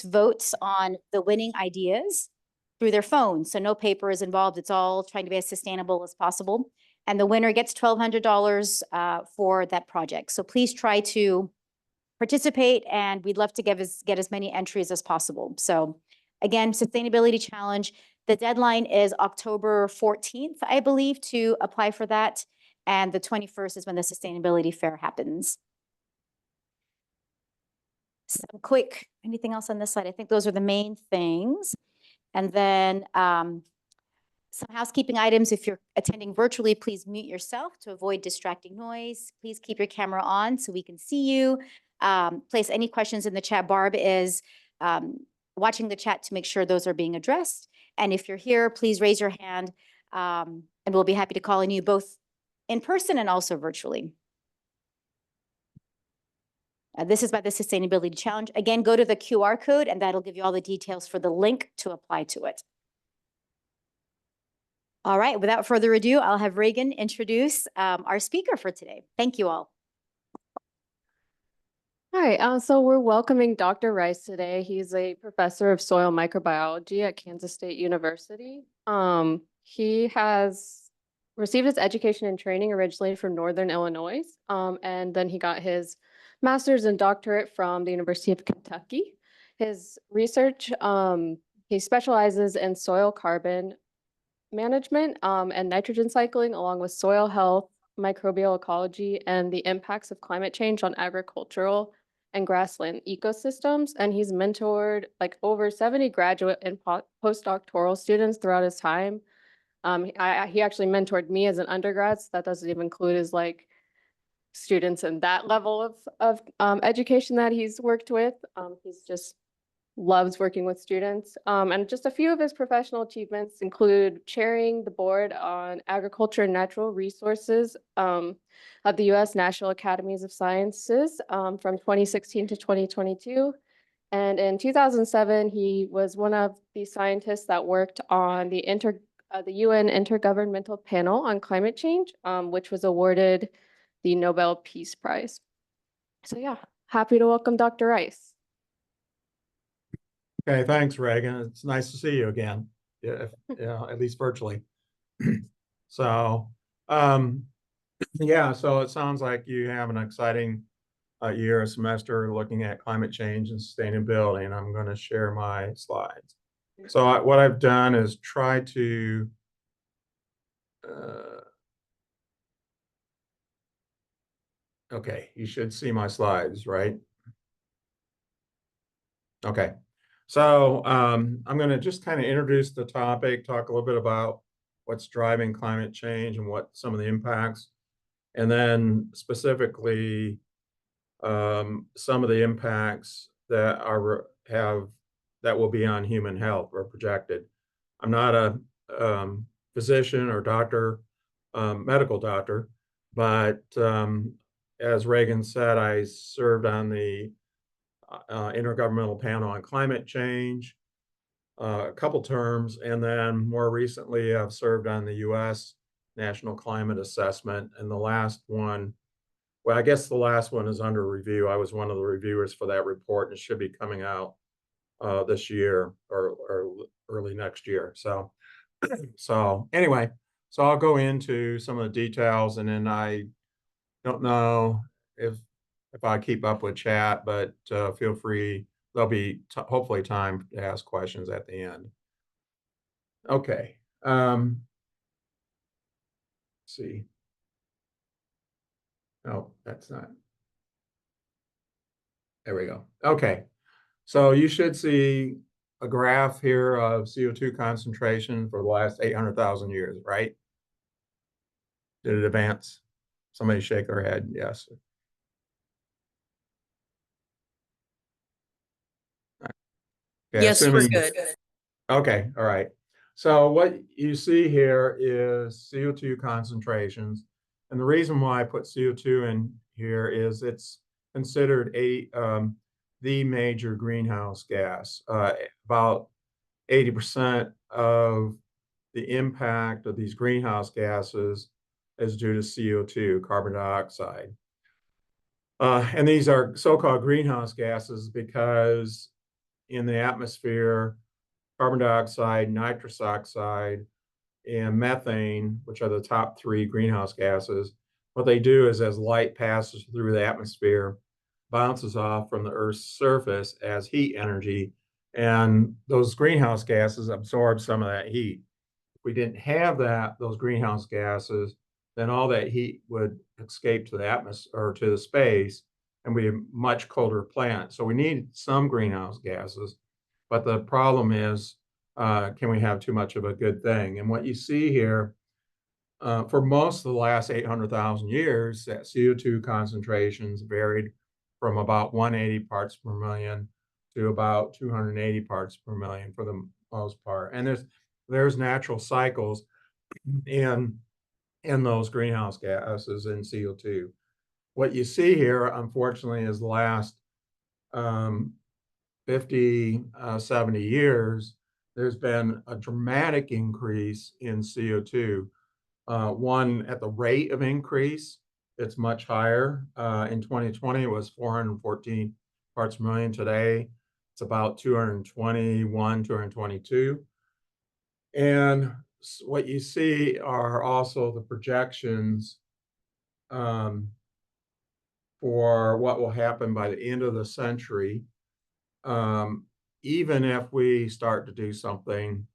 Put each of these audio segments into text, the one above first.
votes on the winning ideas through their phone. So no paper is involved. It's all trying to be as sustainable as possible. And the winner gets $1,200 for that project. So please try to participate, and we'd love to get as many entries as possible. So again, sustainability challenge. The deadline is October 14th, I believe, to apply for that. And the 21st is when the sustainability fair happens. Some quick, anything else on this slide? I think those are the main things. And then some housekeeping items. If you're attending virtually, please mute yourself to avoid distracting noise. Please keep your camera on so we can see you. Place any questions in the chat. Barb is watching the chat to make sure those are being addressed. And if you're here, please raise your hand and we'll be happy to call on you both in person and also virtually. This is by the Sustainability Challenge. Again, go to the QR code and that'll give you all the details for the link to apply to it. All right, without further ado, I'll have Reagan introduce our speaker for today. Thank you all. Hi, so we're welcoming Dr. Rice today. He's a professor of soil microbiology at Kansas State University. He has received his education and training originally from Northern Illinois, and then he got his master's and doctorate from the University of Kentucky. His research, he specializes in soil carbon management and nitrogen cycling, along with soil health, microbial ecology, and the impacts of climate change on agricultural and grassland ecosystems. And he's mentored like over 70 graduate and postdoctoral students throughout his time. He actually mentored me as an undergrad, so that doesn't even include his like students in that level of education that he's worked with. He's just loves working with students. And just a few of his professional achievements include chairing the board on agriculture and natural resources of the U.S. National Academies of Sciences from 2016 to 2022. And in 2007, he was one of the scientists that worked on the UN Intergovernmental Panel on Climate Change, which was awarded the Nobel Peace Prize. So yeah, happy to welcome Dr. Rice. Okay, thanks, Reagan. It's nice to see you again. Yeah, at least virtually. So, yeah, so it sounds like you have an exciting year, semester looking at climate change and sustainability, and I'm going to share my slides. So what I've done is try to okay, you should see my slides, right? Okay. So I'm going to just kind of introduce the topic, talk a little bit about what's driving climate change and what some of the impacts, and then specifically some of the impacts that will be on human health or projected. I'm not a physician or doctor, medical doctor, but as Reagan said, I served on the Intergovernmental Panel on Climate Change, a couple terms, and then more recently I've served on the U.S. National Climate Assessment, and the last one, well, I guess the last one is under review. I was one of the reviewers for that report, and it should be coming out this year or early next year. So, anyway, so I'll go into some of the details, and then I don't know if I keep up with chat, but feel free. There'll be hopefully time to ask questions at the end. Okay. Let's see. Oh, that's not. There we go. Okay. So you should see a graph here of CO2 concentration for the last 800,000 years, right? Did it advance? Somebody shake their head. Yes. Okay, yes, we're good. Okay, all right. So what you see here is CO2 concentrations. And the reason why I put CO2 in here is it's considered the major greenhouse gas. About 80% of the impact of these greenhouse gases is due to CO2, carbon dioxide. And these are so-called greenhouse gases because in the atmosphere, carbon dioxide, nitrous oxide, and methane, which are the top three greenhouse gases. What they do is as light passes through the atmosphere, bounces off from the Earth's surface as heat energy, and those greenhouse gases absorb some of that heat. If we didn't have those greenhouse gases, then all that heat would escape to the atmosphere or to the space and be a much colder planet. So we need some greenhouse gases, but the problem is, can we have too much of a good thing? And what you see here, for most of the last 800,000 years, that CO2 concentrations varied from about 180 parts per million to about 280 parts per million for the most part. And there's natural cycles in those greenhouse gases in CO2. What you see here, unfortunately, is the last 50, 70 years, there's been a dramatic increase in CO2. One, at the rate of increase, it's much higher. In 2020, it was 414 parts per million. Today, it's about 221, 222. And what you see are also the projections for what will happen by the end of the century, even if we start to do something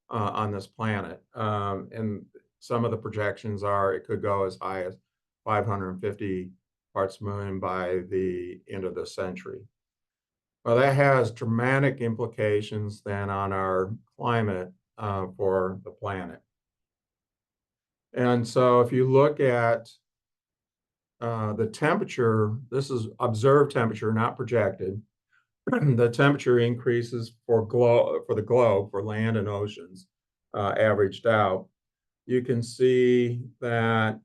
on this planet. And some of the projections are it could go as high as 550 parts per million by the end of the century. Well, that has dramatic implications then on our climate for the planet. And so if you look at the temperature, this is observed temperature, not projected. The temperature increases for the globe, for land and oceans, averaged out. You can see that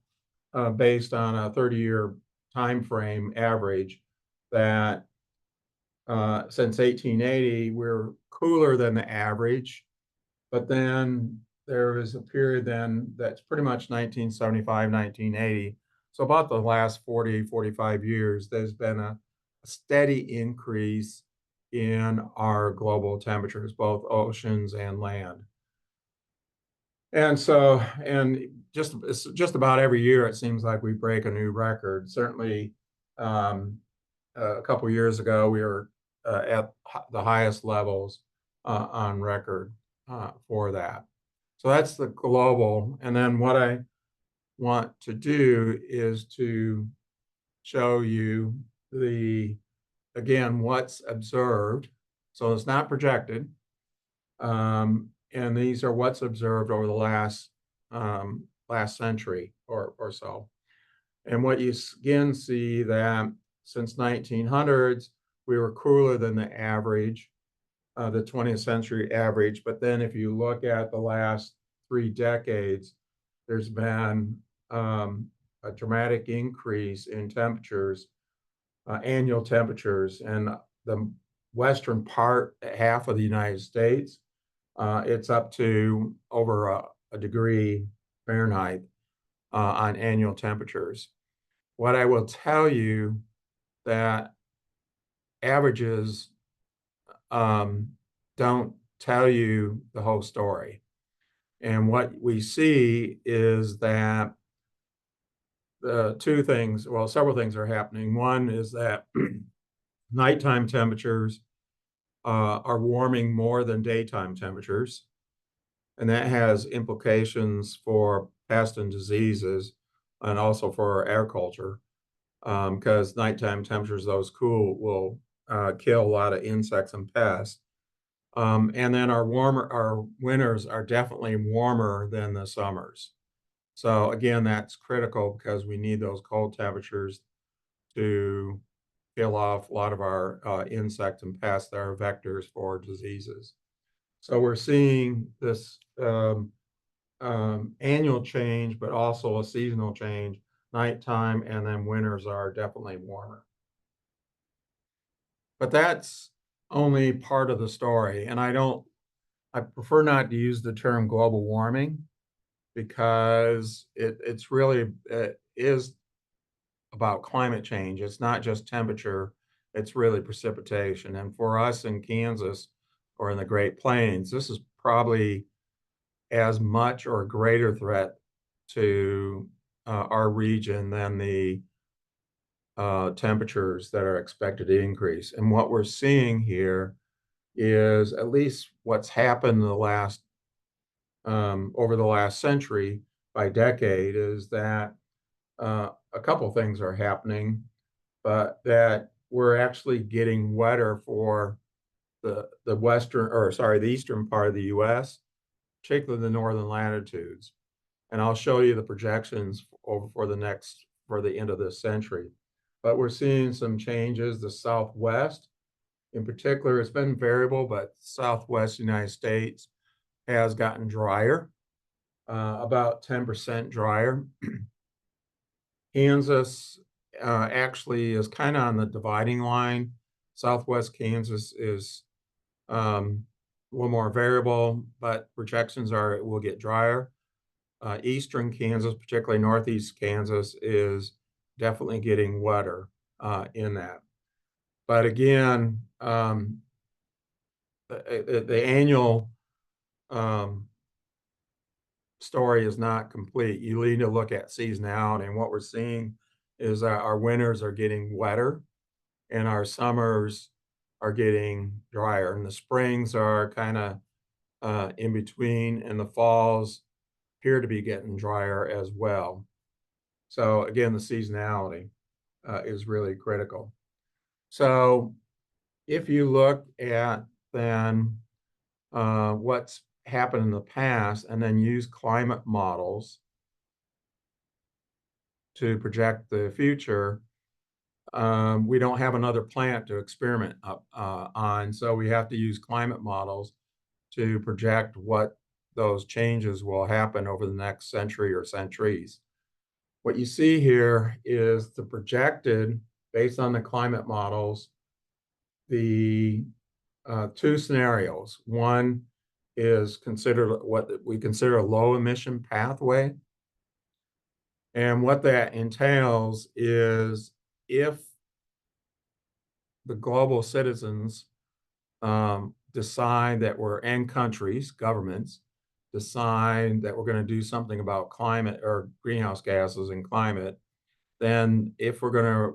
based on a 30-year time frame average, that since 1880, we're cooler than the average. But then there is a period then that's pretty much 1975, 1980. So about the last 40, 45 years, there's been a steady increase in our global temperatures, both oceans and land. And so, it's just about every year, it seems like we break a new record. Certainly, a couple years ago, we were at the highest levels on record for that. So that's the global. And then what I want to do is to show you again, what's observed. So it's not projected. And these are what's observed over the last century or so. And what you again see that since 1900s, we were cooler than the average, the 20th century average. But then if you look at the last 3 decades, there's been a dramatic increase in temperatures, annual temperatures. And the western part, half of the United States, it's up to over a degree Fahrenheit on annual temperatures. What I will tell you that averages don't tell you the whole story. And what we see is that several things are happening. One is that nighttime temperatures are warming more than daytime temperatures. And that has implications for pests and diseases and also for agriculture, because nighttime temperatures, those cool, will kill a lot of insects and pests. And then our winters are definitely warmer than the summers. So again, that's critical because we need those cold temperatures to kill off a lot of our insects and pests that are vectors for diseases. So we're seeing this annual change, but also a seasonal change. Nighttime and then winters are definitely warmer. But that's only part of the story. And I prefer not to use the term global warming because it is about climate change. It's not just temperature. it's really precipitation. And for us in Kansas or in the Great Plains, this is probably as much or a greater threat to our region than the temperatures that are expected to increase. And what we're seeing here is at least what's happened in the last over the last century by decade is that a couple things are happening, but that we're actually getting wetter for the western, or sorry, the eastern part of the U.S., particularly the northern latitudes. And I'll show you the projections over for the end of this century. But we're seeing some changes. The Southwest, in particular, it's been variable, but Southwest United States has gotten drier, about 10% drier. Kansas actually is kind of on the dividing line. Southwest Kansas is a little more variable, but projections are it will get drier. Eastern Kansas, particularly Northeast Kansas, is definitely getting wetter in that. But again, the annual story is not complete. You need to look at seasonality, and what we're seeing is that our winters are getting wetter and our summers are getting drier, and the springs are kind of in between, and the falls appear to be getting drier as well. So again, the seasonality is really critical. So if you look at then what's happened in the past and then use climate models to project the future, we don't have another plant to experiment on. So we have to use climate models to project what those changes will happen over the next century or centuries. What you see here is the projected, based on the climate models, the two scenarios. One is considered what we consider a low emission pathway. And what that entails is if the global citizens decide that and countries, governments, decide that we're going to do something about climate or greenhouse gases and climate, then if we're going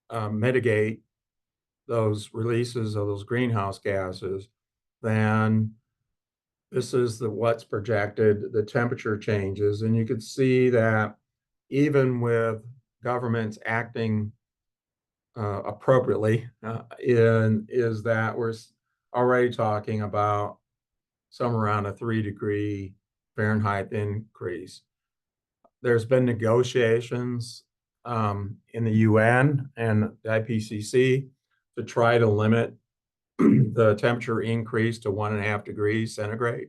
to mitigate those releases of those greenhouse gases, then this is what's projected, the temperature changes. And you could see that even with governments acting appropriately, is that we're already talking about somewhere around a 3-degree Fahrenheit increase. There's been negotiations in the UN and the IPCC to try to limit the temperature increase to 1.5 degrees centigrade.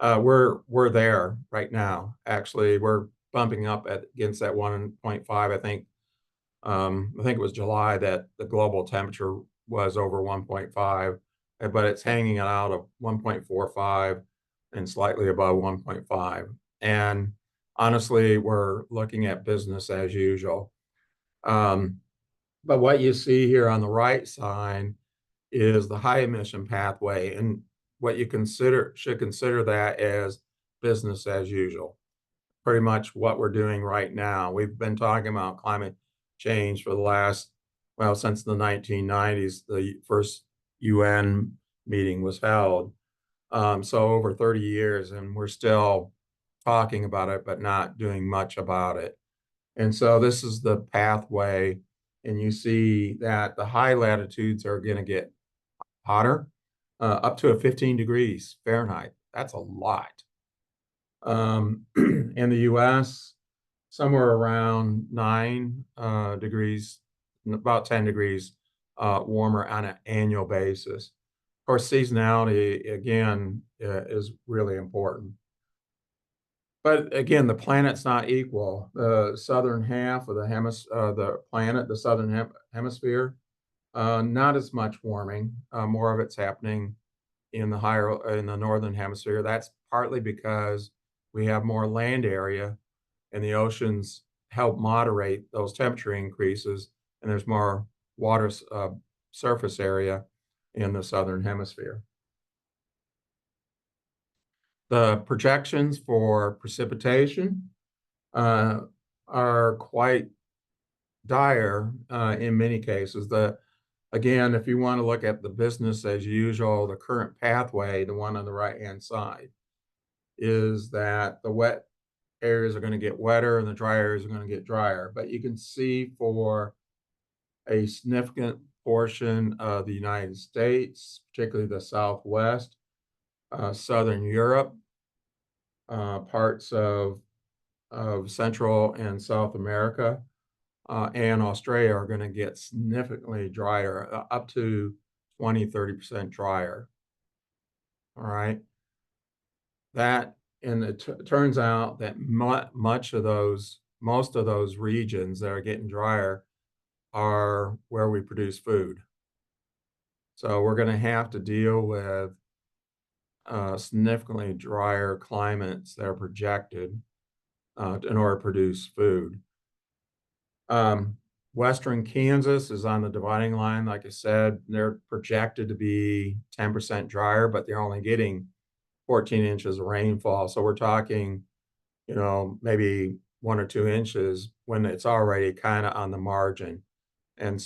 We're there right now. Actually, we're bumping up against that 1.5. I think it was July that the global temperature was over 1.5, but it's hanging out of 1.45 and slightly above 1.5. And honestly, we're looking at business as usual. But what you see here on the right side is the high emission pathway, and what you should consider that as business as usual. Pretty much what we're doing right now. We've been talking about climate change for the last, well, since the 1990s, the first UN meeting was held. So over 30 years, and we're still talking about it, but not doing much about it. And so this is the pathway, and you see that the high latitudes are going to get hotter, up to 15 degrees Fahrenheit. That's a lot. In the US, somewhere around 9 degrees, about 10 degrees warmer on an annual basis. Of course, seasonality, again, is really important. But again, the planet's not equal. The southern half of the planet, the southern hemisphere, not as much warming. More of it's happening in the northern hemisphere. That's partly because we have more land area, and the oceans help moderate those temperature increases, and there's more water surface area in the southern hemisphere. The projections for precipitation are quite dire in many cases. Again, if you want to look at the business as usual, the current pathway, the one on the right-hand side, is that the wet areas are going to get wetter and the dry areas are going to get drier. But you can see for a significant portion of the United States, particularly the Southwest, Southern Europe, parts of Central and South America, and Australia are going to get significantly drier, up to 20–30% drier. All right. And it turns out that most of those regions that are getting drier are where we produce food. So we're going to have to deal with significantly drier climates that are projected in order to produce food. Western Kansas is on the dividing line. Like I said, they're projected to be 10% drier, but they're only getting 14 inches of rainfall. So we're talking, maybe 1 or 2 inches when it's already kind of on the margin. And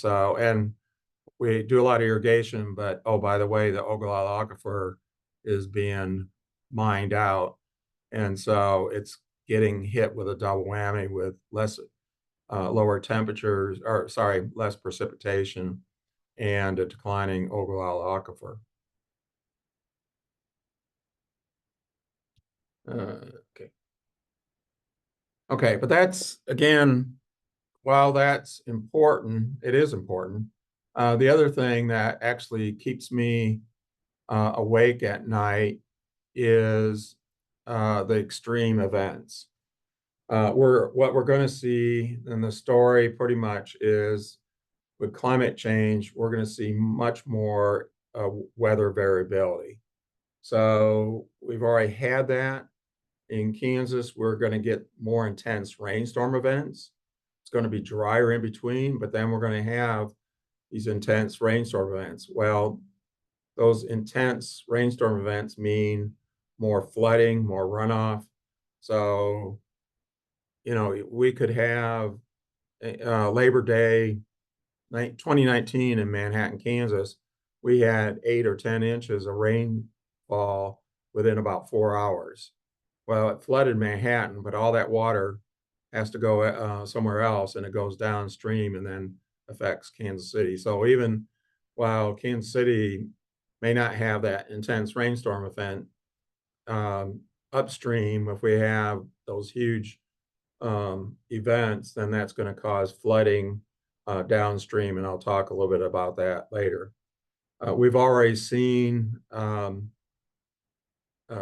we do a lot of irrigation, but oh, by the way, the Ogallala Aquifer is being mined out. And so it's getting hit with a double whammy with lower temperatures, less precipitation and a declining Ogallala Aquifer. Okay, but that's, again, while that's important, it is important. The other thing that actually keeps me awake at night is the extreme events. What we're going to see in the story pretty much is with climate change, we're going to see much more weather variability. So we've already had that. In Kansas, we're going to get more intense rainstorm events. It's going to be drier in between, but then we're going to have these intense rainstorm events. Well, those intense rainstorm events mean more flooding, more runoff. So, we could have Labor Day 2019 in Manhattan, Kansas. We had 8 or 10 inches of rainfall within about 4 hours. Well, it flooded Manhattan, but all that water has to go somewhere else, and it goes downstream and then affects Kansas City. So even while Kansas City may not have that intense rainstorm event, upstream, if we have those huge events, then that's going to cause flooding downstream, and I'll talk a little bit about that later. We've already seen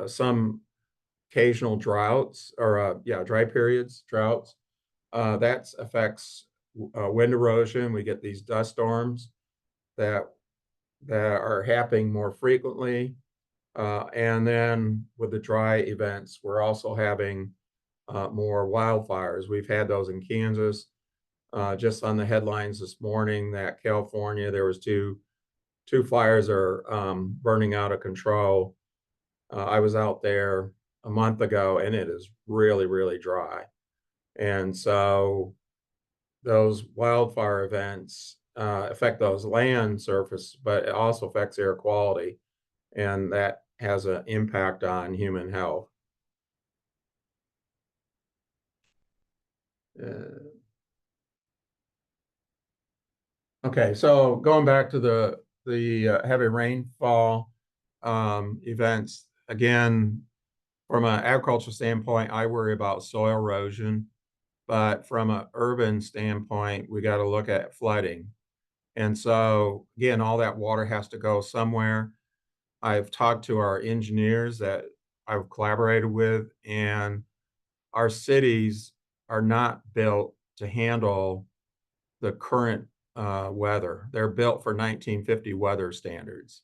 some occasional droughts or dry periods, droughts. That affects wind erosion. We get these dust storms that are happening more frequently. And then with the dry events, we're also having more wildfires. We've had those in Kansas. Just on the headlines this morning that California, there was two fires are burning out of control. I was out there a month ago, and it is really, really dry. And so those wildfire events affect those land surface, but it also affects air quality, and that has an impact on human health. Okay, so going back to the heavy rainfall events, again, from an agricultural standpoint, I worry about soil erosion, but from an urban standpoint, we got to look at flooding. And so, again, all that water has to go somewhere. I've talked to our engineers that I've collaborated with, and our cities are not built to handle the current weather. They're built for 1950 weather standards.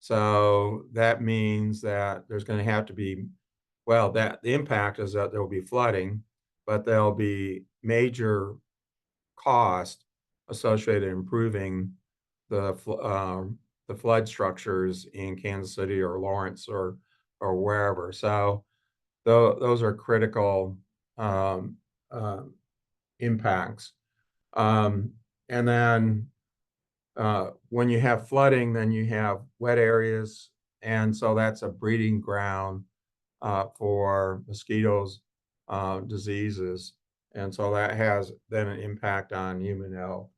So that means that there's going to have to be, the impact is that there will be flooding, but there'll be major cost associated improving the flood structures in Kansas City or Lawrence or wherever. So those are critical um, um, impacts. And then when you have flooding, then you have wet areas, and so that's a breeding ground for mosquitoes, diseases, and so that has then an impact on human health.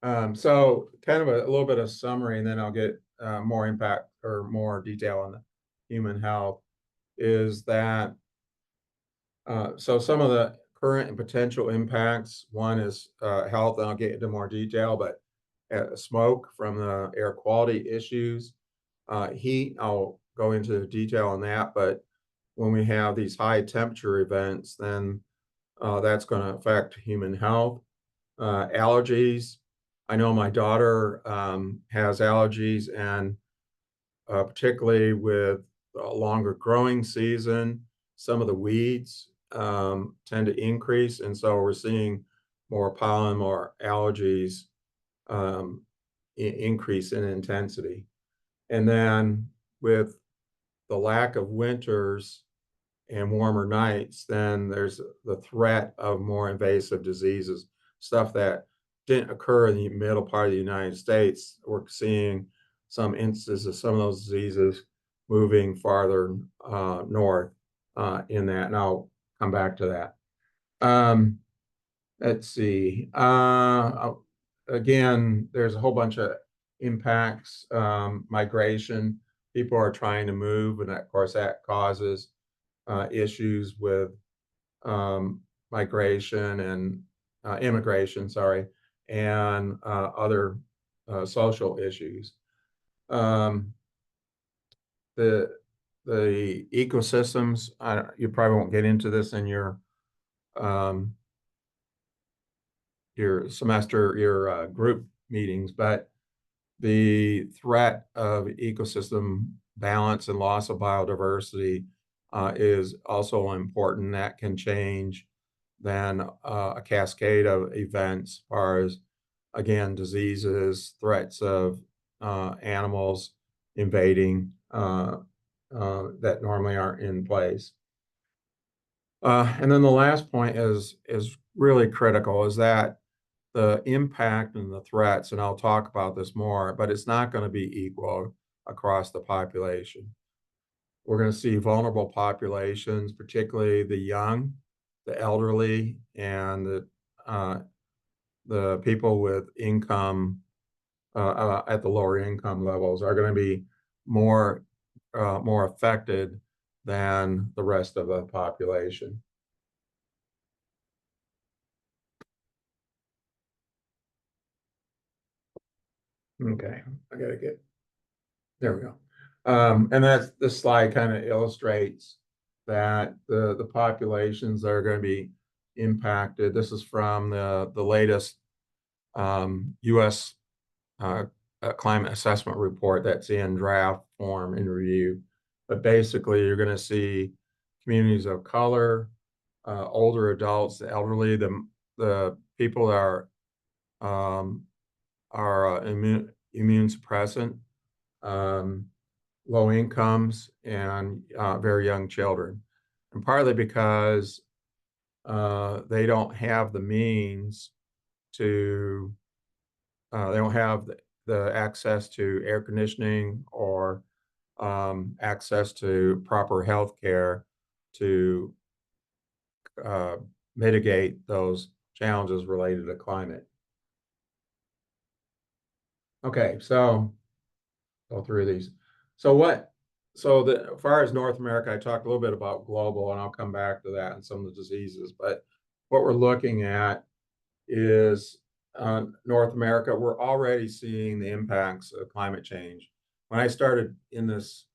Yeah. So kind of a little bit of summary, and then I'll get more impact or more detail on the human health, is that so some of the current and potential impacts, one is health, and I'll get into more detail, but smoke from the air quality issues, heat, I'll go into detail on that, but when we have these high temperature events, then that's going to affect human health. Allergies, I know my daughter has allergies, and particularly with a longer growing season, some of the weeds tend to increase. And so we're seeing more pollen, more allergies um, increase in intensity. And then with the lack of winters and warmer nights, then there's the threat of more invasive diseases, stuff that didn't occur in the middle part of the United States. We're seeing some instances of some of those diseases moving farther north in that, and I'll come back to that. Let's see. Again, there's a whole bunch of impacts. Migration, people are trying to move, and of course that causes issues with migration and immigration, sorry, and other social issues. Um, the the ecosystems, you probably won't get into this in um, your semester, your group meetings, but the threat of ecosystem balance and loss of biodiversity is also important. That can change then a cascade of events as far as, again, diseases, threats of animals invading that normally aren't in place. And then the last point is really critical, is that the impact and the threats, and I'll talk about this more, but it's not going to be equal across the population. We're going to see vulnerable populations, particularly the young, the elderly, and the people with income at the lower income levels are going to be more more affected than the rest of the population. Okay, I gotta get, there we go. And that's, this slide kind of illustrates that the populations that are going to be impacted. This is from the latest U.S. Climate assessment report that's in draft form in review. But basically, you're going to see communities of color, older adults, the elderly, the people that are immune suppressant, low incomes, and very young children. And partly because they don't have the means to, they don't have the access to air conditioning or access to proper health care to mitigate those challenges related to climate. Okay, so go through these. So as far as North America, I talked a little bit about global, and I'll come back to that and some of the diseases, but what we're looking at is North America. We're already seeing the impacts of climate change. When I started in this,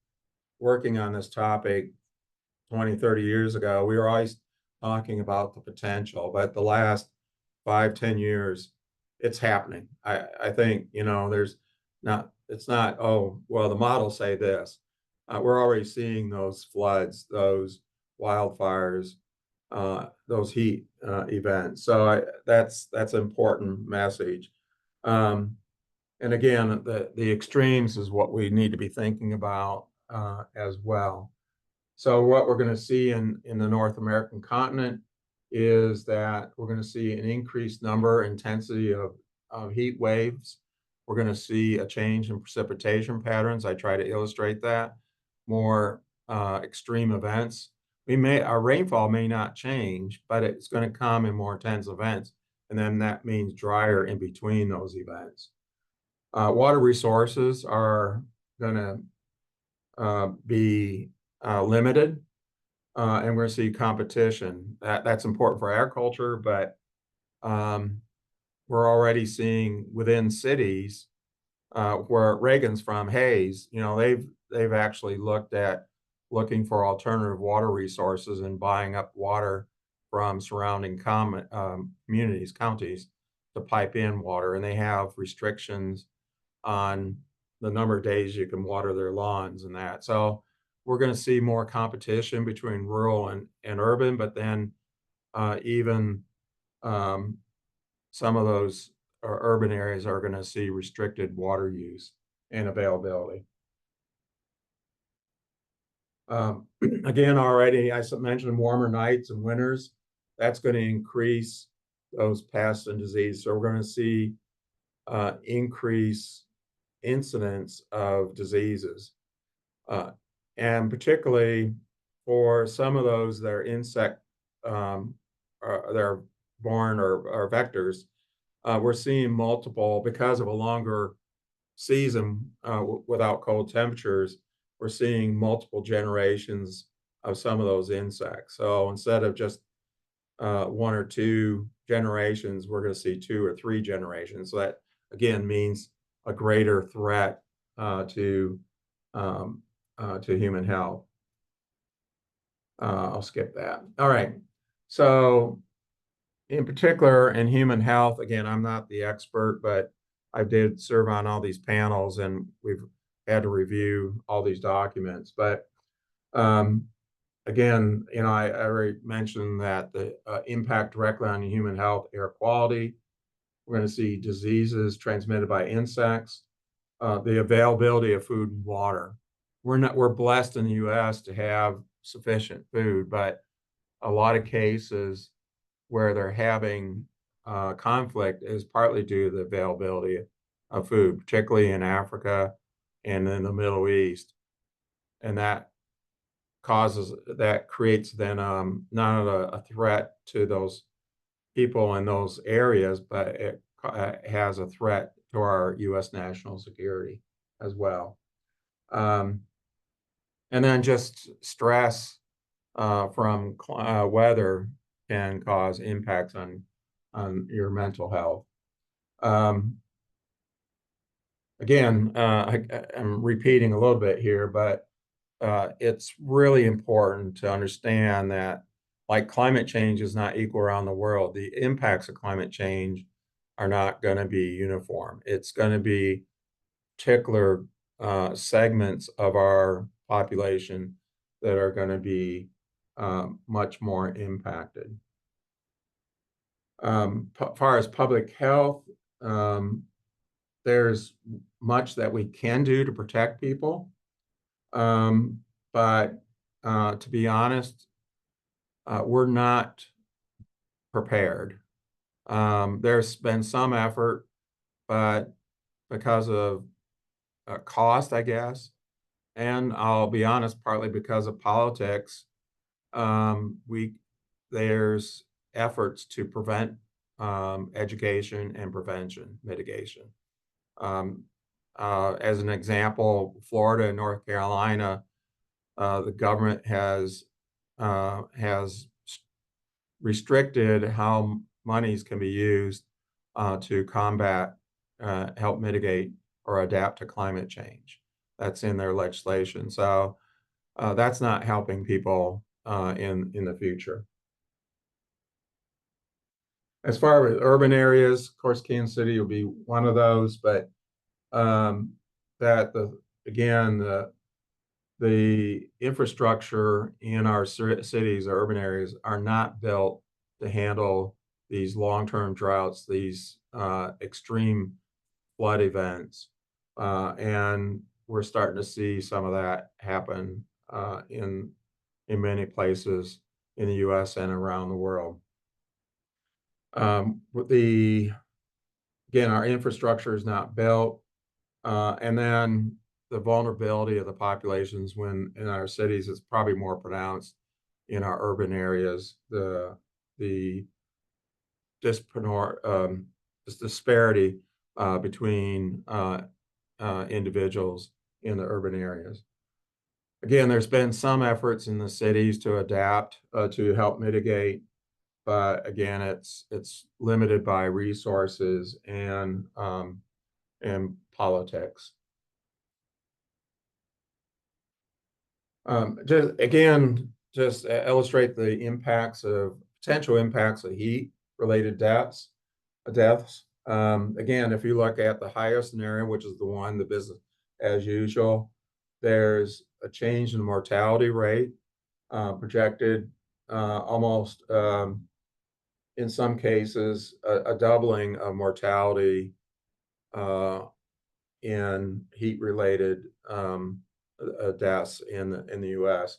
working on this topic 20, 30 years ago, we were always talking about the potential, but the last 5, 10 years, it's happening. I think, there's not, it's not, oh, well, the models say this. we're already seeing those floods, those wildfires, those heat events. So that's an important message. And again, the extremes is what we need to be thinking about as well. So what we're going to see in the North American continent is that we're going to see an increased number, intensity of heat waves. We're going to see a change in precipitation patterns. I try to illustrate that. More extreme events. Our rainfall may not change, but it's going to come in more intense events. And then that means drier in between those events. Water resources are going to be limited, and we're going to see competition. That's important for agriculture, but we're already seeing within cities where Reagan's from, Hayes, they've actually looking for alternative water resources and buying up water from surrounding communities, counties, to pipe in water, and they have restrictions on the number of days you can water their lawns and that. So we're going to see more competition between rural and urban, but then even some of those urban areas are going to see restricted water use and availability. Again, already I mentioned warmer nights and winters. That's going to increase those pests and disease. So we're going to see increase incidence of diseases. And particularly for some of those that are insect, they're born or vectors, we're seeing multiple, because of a longer season without cold temperatures, we're seeing multiple generations of some of those insects. So instead of just one or two generations, we're going to see 2 or 3 generations. So that again means a greater threat to human health. I'll skip that. All right. So in particular in human health, again, I'm not the expert, but I did serve on all these panels and we've had to review all these documents. But again, I already mentioned that the impact directly on human health, air quality. We're going to see diseases transmitted by insects, the availability of food and water. We're blessed in the U.S. to have sufficient food, but a lot of cases where they're having conflict is partly due to the availability of food, particularly in Africa and in the Middle East. And that creates then not a threat to those people in those areas, but it has a threat to our U.S. national security as well. And then just stress from weather can cause impacts on your mental health. Again, I'm repeating a little bit here, but it's really important to understand that like climate change is not equal around the world. The impacts of climate change are not going to be uniform. It's going to be particular segments of our population that are going to be much more impacted. Far as public health, there's much that we can do to protect people. But to be honest, we're not prepared. There's been some effort, but because of cost, I guess, and I'll be honest, partly because of politics, there's efforts to prevent education and prevention, mitigation. As an example, Florida and North Carolina, the government has restricted how monies can be used to combat, help mitigate or adapt to climate change. That's in their legislation. So that's not helping people in the future. As far as urban areas, of course, Kansas City will be one of those, but again, the the infrastructure in our cities, or urban areas, are not built to handle these long-term droughts, these extreme flood events. And we're starting to see some of that happen in many places in the US and around the world. Again, our infrastructure is not built. And then the vulnerability of the populations when in our cities is probably more pronounced in our urban areas. The this disparity between individuals in the urban areas. Again, there's been some efforts in the cities to adapt to help mitigate, but again, it's limited by resources and politics. Just illustrate the potential impacts of heat-related deaths. Again, if you look at the highest scenario, which is the one, the business as usual, there's a change in the mortality rate projected almost, in some cases, a doubling of mortality in heat-related deaths in the U.S.,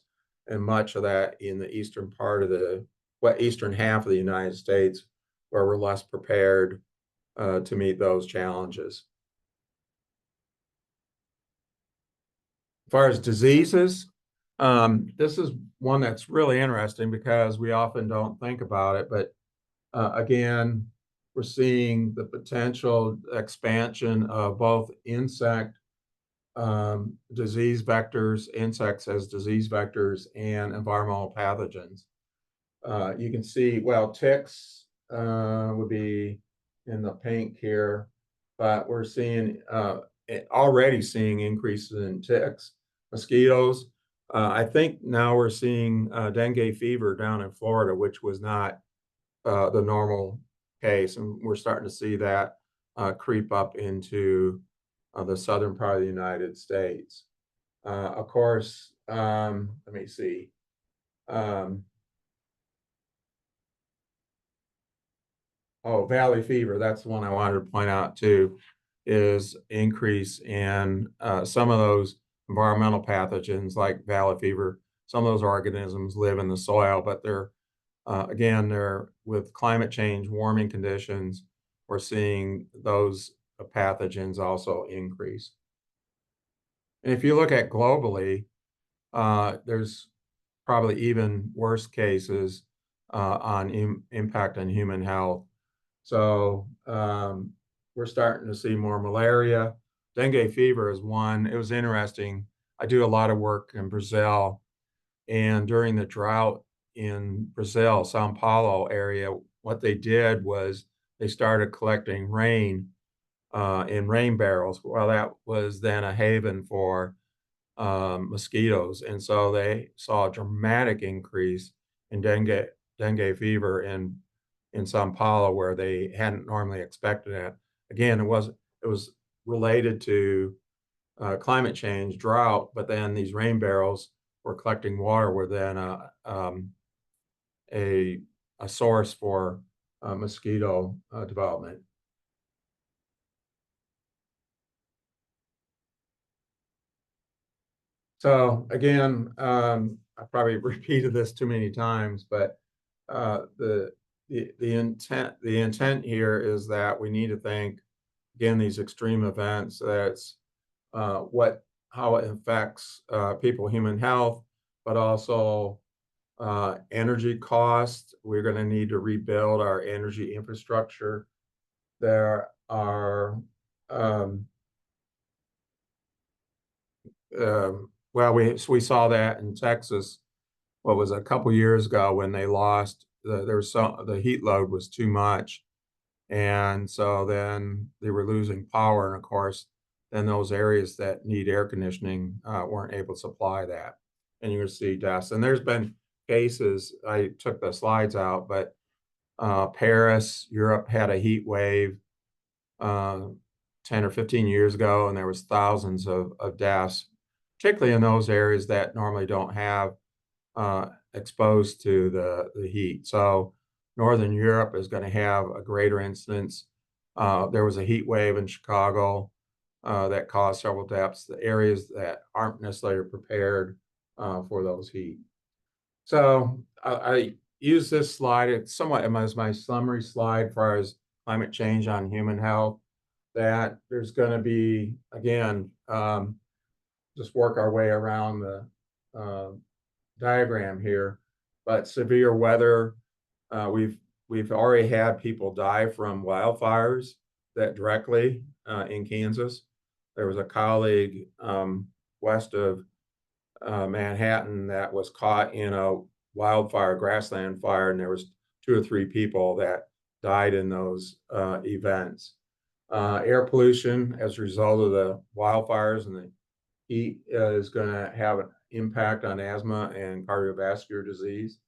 and much of that in the eastern half of the United States, where we're less prepared to meet those challenges. As far as diseases, this is one that's really interesting because we often don't think about it, but again, we're seeing the potential expansion of both insect disease vectors, insects as disease vectors, and environmental pathogens. You can see, well, ticks would be in the pink here, but we're already seeing increases in ticks, mosquitoes. I think now we're seeing dengue fever down in Florida, which was not the normal case, and we're starting to see that creep up into the southern part of the United States. Of course, let me see. Valley fever, that's the one I wanted to point out too, is increase in some of those environmental pathogens like valley fever. Some of those organisms live in the soil, but they're with climate change, warming conditions, we're seeing those pathogens also increase. And if you look at globally, there's probably even worse cases on impact on human health. So we're starting to see more malaria. Dengue fever is one. It was interesting. I do a lot of work in Brazil, and during the drought in Brazil, Sao Paulo area, what they did was they started collecting rain in rain barrels. Well, that was then a haven for mosquitoes, and so they saw a dramatic increase in dengue fever in Sao Paulo, where they hadn't normally expected it. Again, it was related to climate change, drought, but then these rain barrels were collecting water were then a source for mosquito development. So again, I probably repeated this too many times, but the intent here is that we need to think, again, these extreme events, that's how it affects people, human health, but also energy costs. We're going to need to rebuild our energy infrastructure. There are well, we saw that in Texas. What was a couple years ago when they lost the heat load was too much, and so then they were losing power, and of course, then those areas that need air conditioning weren't able to supply that, and you're going to see deaths. And there's been cases. I took the slides out, but Paris, Europe had a heat wave 10 or 15 years ago, and there was thousands of deaths. particularly in those areas that normally don't have exposed to the heat. So Northern Europe is going to have a greater incidence. There was a heat wave in Chicago that caused several deaths, the areas that aren't necessarily prepared for those heat. So I use this slide, it's somewhat as my summary slide as far as climate change on human health, that there's going to be, again, just work our way around the diagram here, but severe weather, we've already had people die from wildfires that directly in Kansas. There was a colleague west of Manhattan that was caught in a wildfire, grassland fire, and there was 2 or 3 people that died in those events. Air pollution as a result of the wildfires and the heat is going to have an impact on asthma and cardiovascular disease.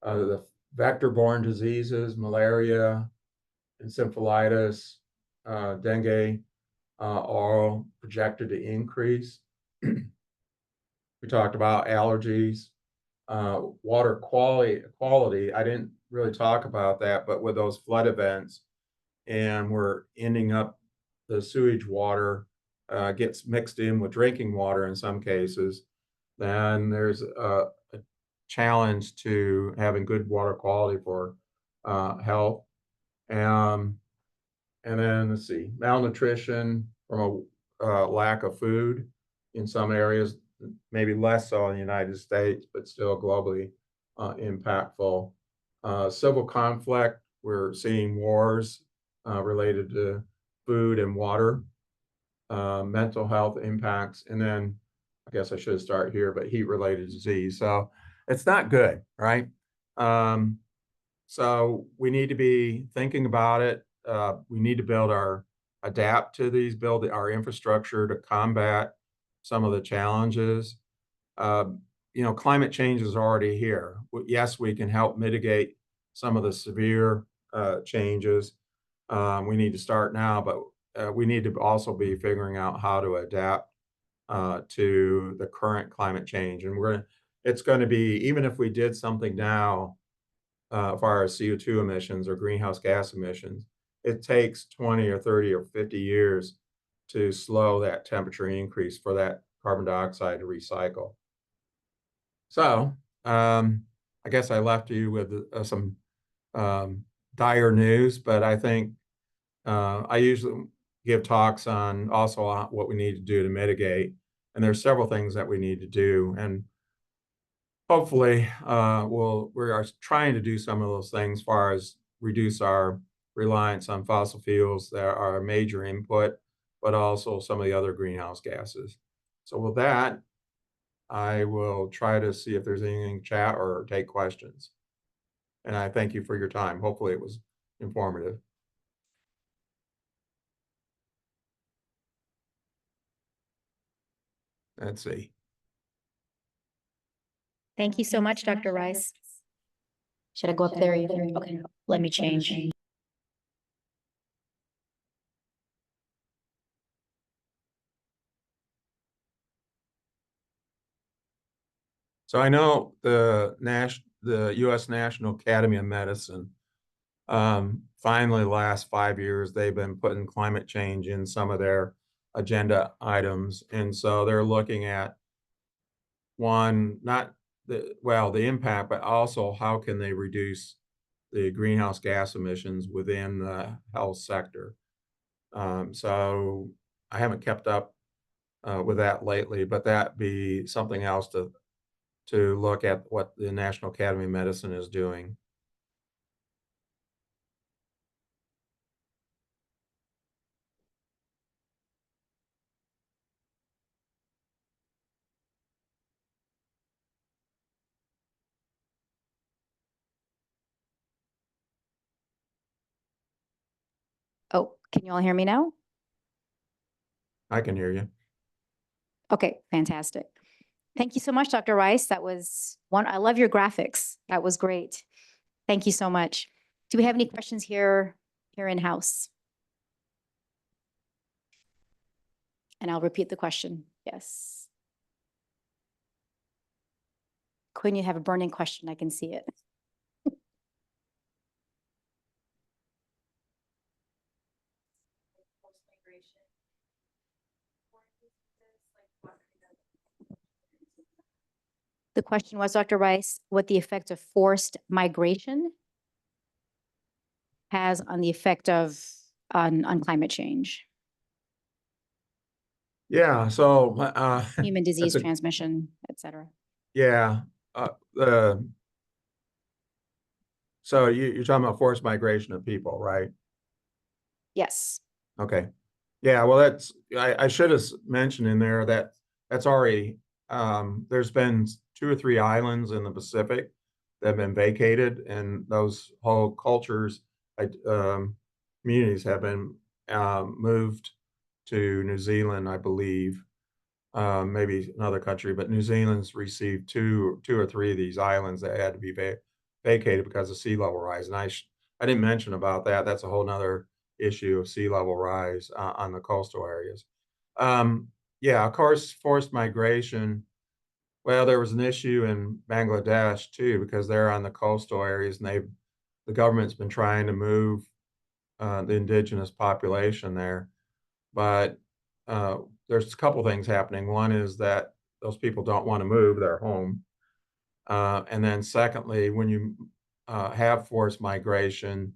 The vector-borne diseases, malaria, encephalitis, dengue, are all projected to increase. We talked about allergies, water quality. I didn't really talk about that, but with those flood events, and we're ending up the sewage water gets mixed in with drinking water in some cases, then there's a challenge to having good water quality for health. And then let's see, malnutrition from a lack of food in some areas, maybe less so in the United States, but still globally impactful. Civil conflict, we're seeing wars related to food and water, mental health impacts, and then I guess I should start here, but heat-related disease. So it's not good, right? So we need to be thinking about it. We need to adapt to these, build our infrastructure to combat some of the challenges. Climate change is already here. Yes, we can help mitigate some of the severe changes. We need to start now, but we need to also be figuring out how to adapt to the current climate change. And it's going to be, even if we did something now, as far as CO2 emissions or greenhouse gas emissions, it takes 20 or 30 or 50 years to slow that temperature increase for that carbon dioxide to recycle. So I guess I left you with some dire news, but I think I usually give talks on also what we need to do to mitigate, and there's several things that we need to do, and hopefully we are trying to do some of those things as far as reduce our reliance on fossil fuels that are a major input, but also some of the other greenhouse gases. So with that, I will try to see if there's anything in chat or take questions. And I thank you for your time. Hopefully it was informative. Let's see. Thank you so much, Dr. Rice. Should I go up there? Okay, let me change. So I know the U.S. National Academy of Medicine, finally the last 5 years, they've been putting climate change in some of their agenda items. And so they're looking at not the impact, but also how can they reduce the greenhouse gas emissions within the health sector. So I haven't kept up with that lately, but that'd be something else to look at what the National Academy of Medicine is doing. Oh, can you all hear me now? I can hear you. Okay, fantastic. Thank you so much, Dr. Rice. That was I love your graphics. That was great. Thank you so much. Do we have any questions here in house? And I'll repeat the question. Yes. Quinn, you have a burning question. I can see it. The question was, Dr. Rice, what the effect of forced migration has on the effect of on climate change, Yeah, so human disease a- transmission, et cetera. yeah, so you're talking about forced migration of people, right? Yes. Okay. Yeah, well, that's I should have mentioned in there that that's already there's been 2 or 3 islands in the Pacific that have been vacated, and those whole cultures, communities have been moved to New Zealand, I believe, maybe another country, but New Zealand's received two or three of these islands that had to be vacated because of sea level rise. And I didn't mention about that. That's a whole nother issue of sea level rise on the coastal areas. Yeah, of course, forced migration. Well, there was an issue in Bangladesh too, because they're on the coastal areas, and the government's been trying to move the indigenous population there. But there's a couple things happening. One is that those people don't want to move their home. And then secondly, when you have forced migration,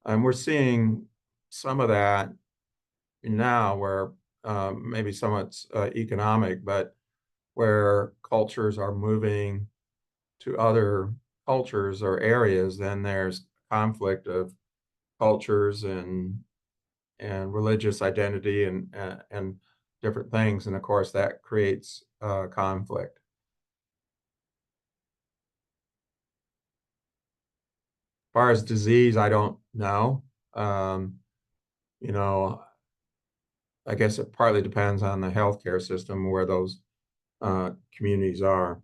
and we're seeing some of that now where maybe some of it's economic, but where cultures are moving to other cultures or areas, then there's conflict of cultures and religious identity and different things, and of course that creates conflict. As far as disease, I don't know. Um, you know, I guess it partly depends on the healthcare system where those communities are.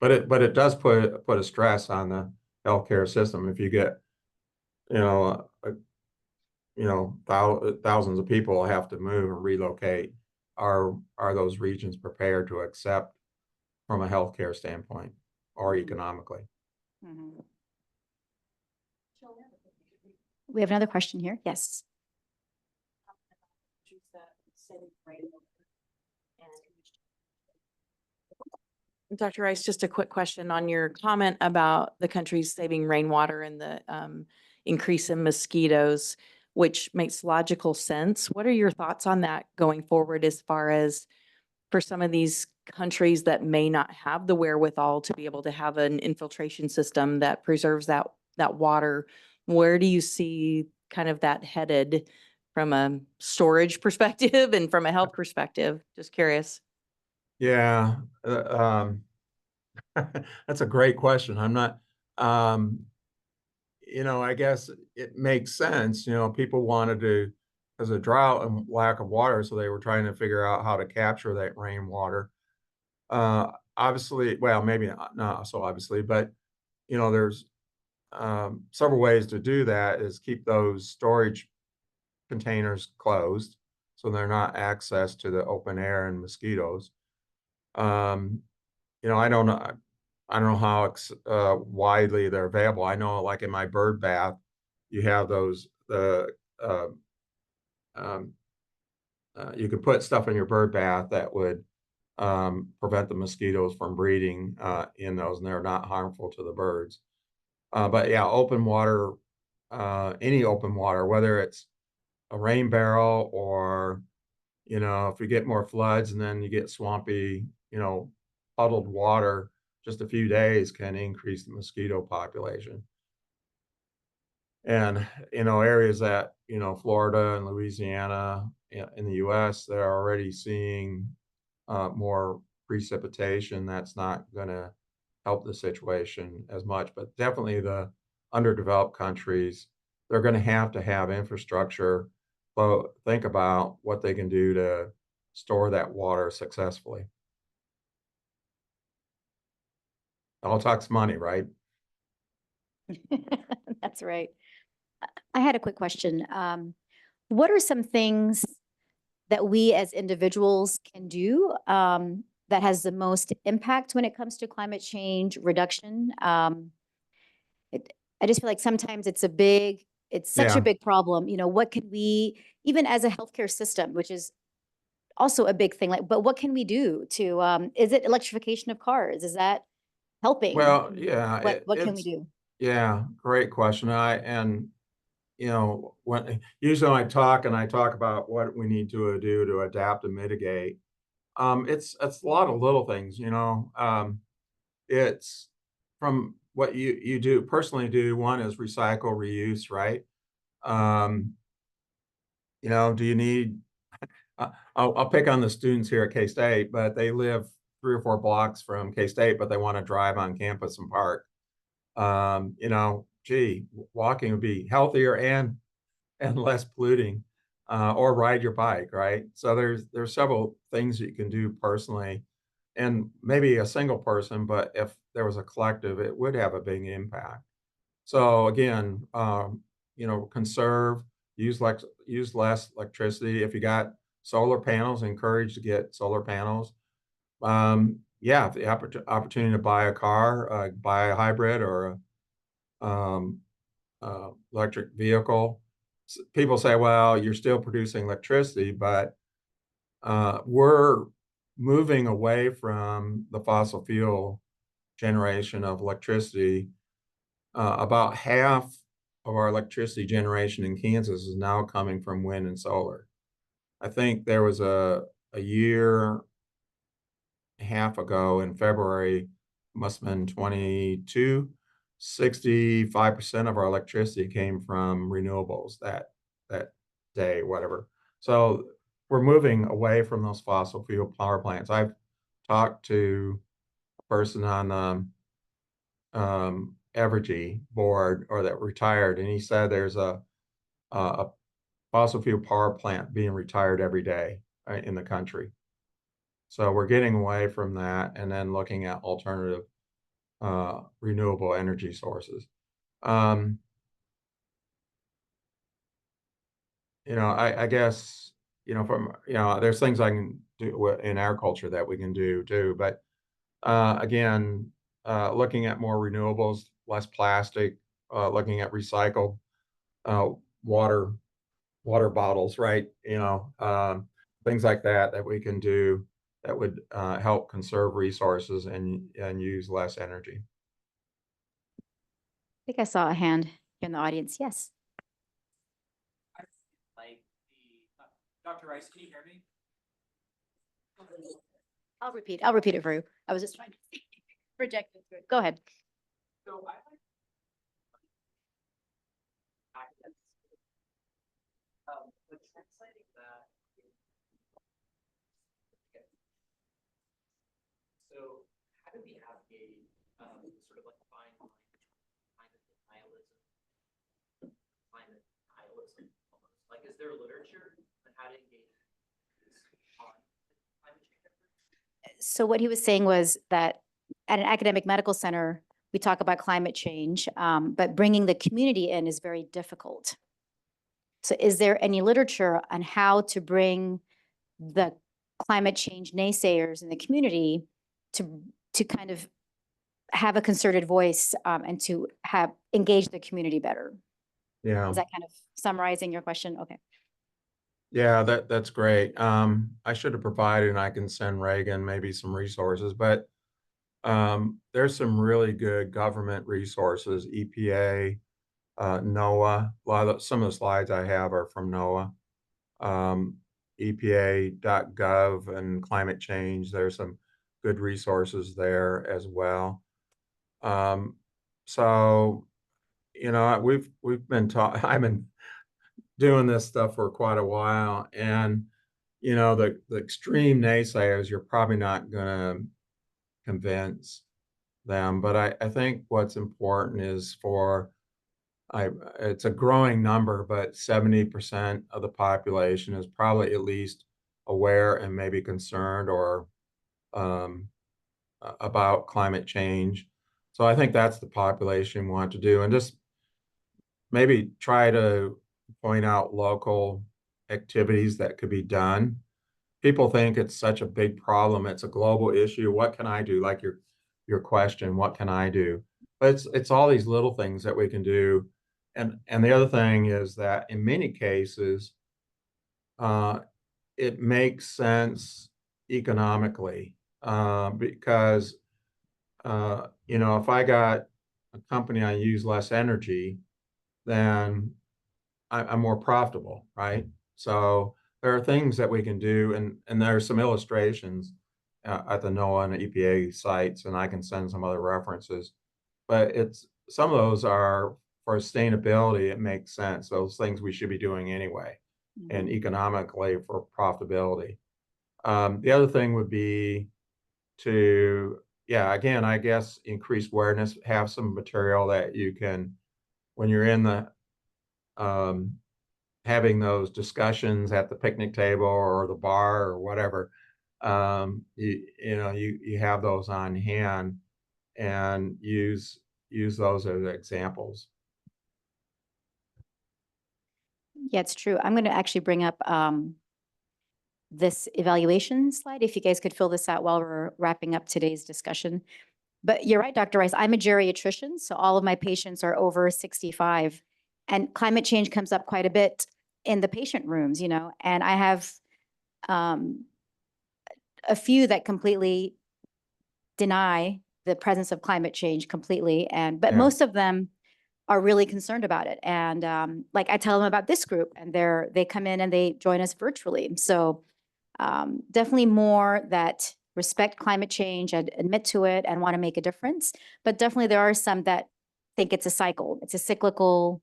But it does put a stress on the healthcare system if you get you know thousands of people have to move and relocate. Are those regions prepared to accept from a healthcare standpoint or economically? Mhm. We have another question here. Yes. Dr. Rice, just a quick question on your comment about the countries saving rainwater and the increase in mosquitoes, which makes logical sense. What are your thoughts on that going forward as far as for some of these countries that may not have the wherewithal to be able to have an infiltration system that preserves that water? Where do you see kind of that headed from a storage perspective and from a health perspective? Just curious. Yeah, that's a great question. I'm not, I guess it makes sense. People wanted to, there's a drought and lack of water, so they were trying to figure out how to capture that rainwater. Obviously, well, maybe not so obviously, but there's several ways to do that. Is keep those storage containers closed so they're not access to the open air and mosquitoes. Um, I don't know. I don't know how widely they're available. I know, like in my bird bath, you have uh, um, you can put stuff in your bird bath that would prevent the mosquitoes from breeding in those, and they're not harmful to the birds. But yeah, open water, any open water, whether it's a rain barrel or if you get more floods and then you get swampy, puddled water, just a few days can increase the mosquito population. And, areas that, Florida and Louisiana in the US, they're already seeing more precipitation. That's not going to help the situation as much, but definitely the underdeveloped countries, they're going to have infrastructure. But think about what they can do to store that water successfully. All talks money, right? That's right. I had a quick question. What are some things that we as individuals can do that has the most impact when it comes to climate change reduction. I just feel like sometimes it's such Yeah. a big problem. You know, what can we, even as a healthcare system, which is also a big thing, like, but what can we do to, is it electrification of cars? Is that helping? Well, yeah, What can we do? yeah, great question. You know, usually when I talk about what we need to do to adapt and mitigate, it's a lot of little things, you know. It's from what you do personally do. One is recycle, reuse, right? Um, you know, do you need I'll pick on the students here at K-State, but they live 3 or 4 blocks from K-State, but they wanna drive on campus and park. You know, gee, walking would be healthier and less polluting, or ride your bike, right? So there's several things that you can do personally, and maybe a single person, but if there was a collective, it would have a big impact. So again, you know, conserve, use less electricity. If you got solar panels, encourage to get solar panels. Yeah, if the opportunity to buy a car, buy a hybrid or a electric vehicle. People say, well, you're still producing electricity, but we're moving away from the fossil fuel generation of electricity. About half of our electricity generation in Kansas is now coming from wind and solar. I think there was a year and a half ago in February, must have been 22, 65% of our electricity came from renewables that day, whatever. So we're moving away from those fossil fuel power plants. I've talked to a person on Evergy board or that retired, and he said there's a fossil fuel power plant being retired every day in the country. So we're getting away from that and then looking at alternative renewable energy sources. Um, you know, I guess, you know, there's things I can do in our culture that we can do too. But again, looking at more renewables, less plastic, looking at recycled uh, water water bottles, right? You know, things like that we can do that would help conserve resources and use less energy. I think I saw a hand in the audience. Yes. Like Dr. Rice, can you hear me? I'll repeat it for you. I was just trying to project it through. Go ahead. So I like but translating that. So how do we navigate sort of like fine line between climate nihilism almost? Like, is there literature on how to engage on climate change efforts? So what he was saying was that at an academic medical center, we talk about climate change, but bringing the community in is very difficult. So is there any literature on how to bring the climate change naysayers in the community to kind of have a concerted voice, and to have engage the community better? Yeah, Is that kind of summarizing your question? Okay. yeah, that's great. I should have provided, and I can send Reagan maybe some resources, but there's some really good government resources, EPA, NOAA. Some of the slides I have are from NOAA. EPA.gov and climate change. There's some good resources there as well. Um, so, you know, we've been I've been doing this stuff for quite a while, and you know, the extreme naysayers, you're probably not going to convince them. But I think what's important is it's a growing number, but 70% of the population is probably at least aware and maybe concerned or um, about climate change. So I think that's the population we want to do, and just maybe try to point out local activities that could be done. people think it's such a big problem. It's a global issue. What can I do? Like your question, what can I do? But it's all these little things that we can do. And the other thing is that in many cases, uh, it makes sense economically, because if I got a company I use less energy, then I'm more profitable, right? So there are things that we can do, and there are some illustrations at the NOAA and EPA sites, and I can send some other references. But some of those are for sustainability. It makes sense. Those things we should be doing anyway, and economically for profitability. The other thing would be to, yeah, again, I guess increase awareness, have some material that you can, when you're in the having those discussions at the picnic table or the bar or whatever, you have those on hand and use those as examples. Yeah, it's true. I'm going to actually bring up this evaluation slide, if you guys could fill this out while we're wrapping up today's discussion. But you're right, Dr. Rice, I'm a geriatrician, so all of my patients are over 65. And climate change comes up quite a bit in the patient rooms, and I have a few that completely deny the presence of climate change completely. But Yeah. most of them are really concerned about it. And like I tell them about this group, and they come in and they join us virtually. So definitely more that respect climate change and admit to it and want to make a difference. But definitely there are some that think it's a cycle. It's a cyclical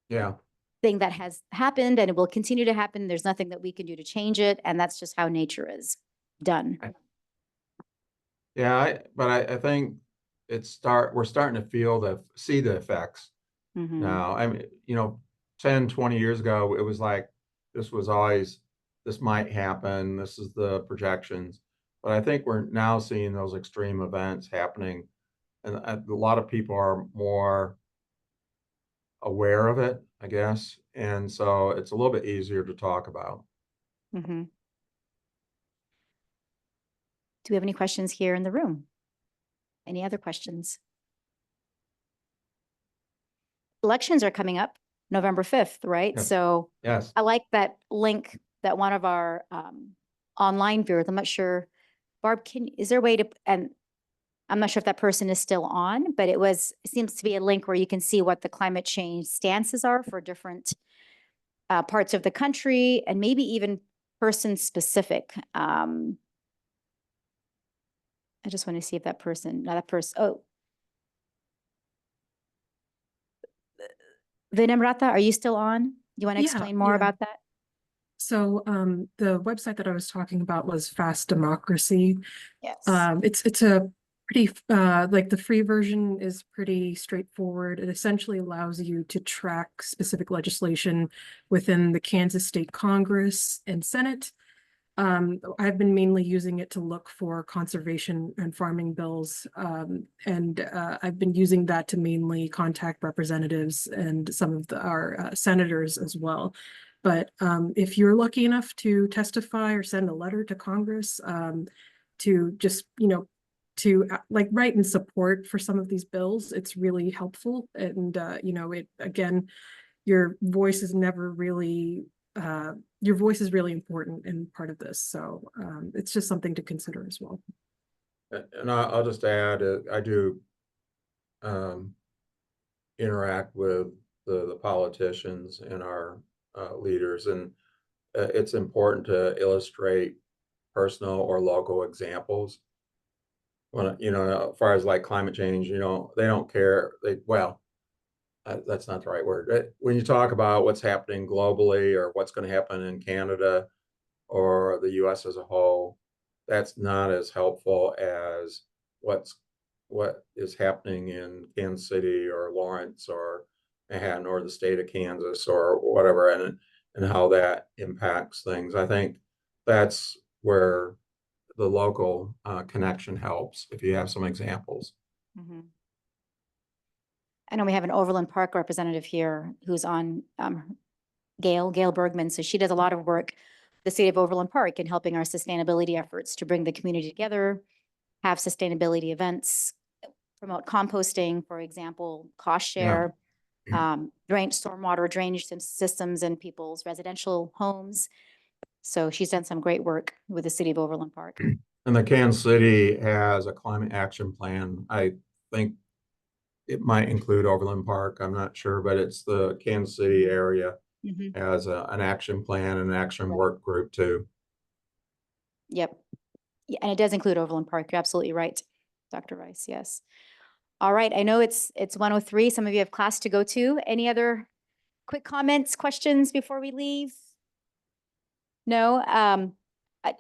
Yeah. thing that has happened and it will continue to happen. There's nothing that we can do to change it. And that's just how nature is done. Yeah, but I think we're starting to see the effects Mhm. now. I mean, 10, 20 years ago, it was like, this might happen. This is the projections. But I think we're now seeing those extreme events happening. And a lot of people are more aware of it, I guess. And so it's a little bit easier to talk about. Mhm. Do we have any questions here in the room? Any other questions? Elections are coming up November 5th, right? Yes. So Yes. I like that link that one of our online viewers, I'm not sure, Barb, is there a way to, and I'm not sure if that person is still on, but it seems to be a link where you can see what the climate change stances are for different parts of the country and maybe even person specific. I just want to see if that person, Vinamrata, are you still on? You want to Yeah, explain more yeah. about that? So the website that I was talking about was Fast Democracy. Yes. It's a pretty like the free version is pretty straightforward. It essentially allows you to track specific legislation within the Kansas State Congress and Senate. I've been mainly using it to look for conservation and farming bills, and I've been using that to mainly contact representatives and some of our senators as well. But if you're lucky enough to testify or send a letter to Congress to just, to like write in support for some of these bills, it's really helpful. And, it again, your voice is never really your voice is really important in part of this. So it's just something to consider as well. And I'll just add, I do interact with the politicians and our leaders, and it's important to illustrate personal or local examples. When, as far as like climate change, they don't care. That's not the right word. When you talk about what's happening globally or what's going to happen in Canada or the US as a whole, that's not as helpful as what is happening in Kansas City or Lawrence or Manhattan or the state of Kansas or whatever, and how that impacts things. I think that's where the local connection helps if you have some examples. Mm-hmm. I know we have an Overland Park representative here who's on Gail Bergman. So she does a lot of work the city of Overland Park in helping our sustainability efforts to bring the community together, have sustainability events, promote composting, for example, cost Yeah. share, stormwater drainage systems in people's residential homes. So she's done some great work with the city of Overland Park. And the Kansas City has a climate action plan. I think it might include Overland Park. I'm not sure, but it's the Kansas City area Mhm. has an action plan and an action Right. work group too. Yep. Yeah, and it does include Overland Park. You're absolutely right, Dr. Rice. Yes. All right. I know it's 1:03. Some of you have class to go to. Any other quick comments, questions before we leave? No.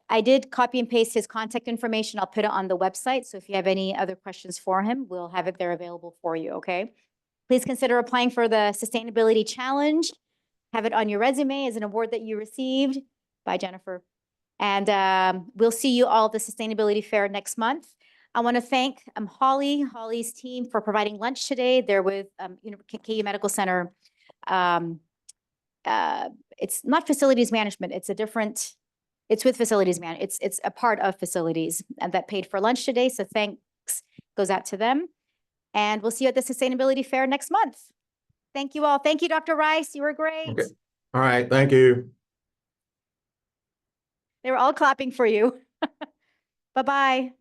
I did copy and paste his contact information. I'll put it on the website. So if you have any other questions for him, we'll have it there available for you. Okay. Please consider applying for the Sustainability Challenge. Have it on your resume as an award that you received. By Jennifer. And we'll see you all at the Sustainability Fair next month. I want to thank Holly's team for providing lunch today. They're with KU Medical Center. It's not facilities management. It's with facilities man. It's a part of facilities and that paid for lunch today. So thanks goes out to them. And we'll see you at the Sustainability Fair next month. Thank you all. Thank you, Dr. Rice. You were great. Okay. All right. Thank you. They were all clapping for you. Bye-bye.